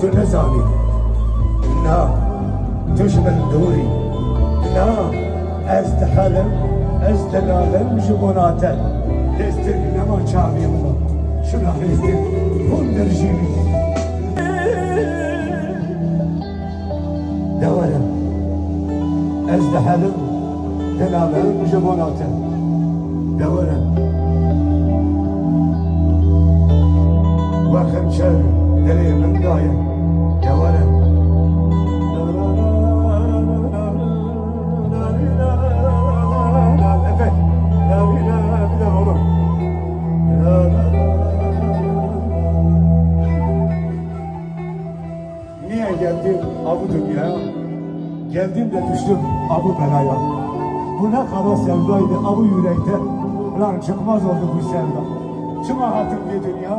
تو نزانی نه توش من دوری نه از دهلم از دلالم جبوناته دستر نما چاویم با شنا هستیم هندر جیبی دورم از دهلم دلالم جبوناته دورم وخم شر دلي من دايم دورم Niye geldim abu dünyaya? Geldim de düştüm abu belaya. Bu ne kara sevdaydı abu yürekte. Lan çıkmaz oldu bu sevda. Çıma hatım bir dünya.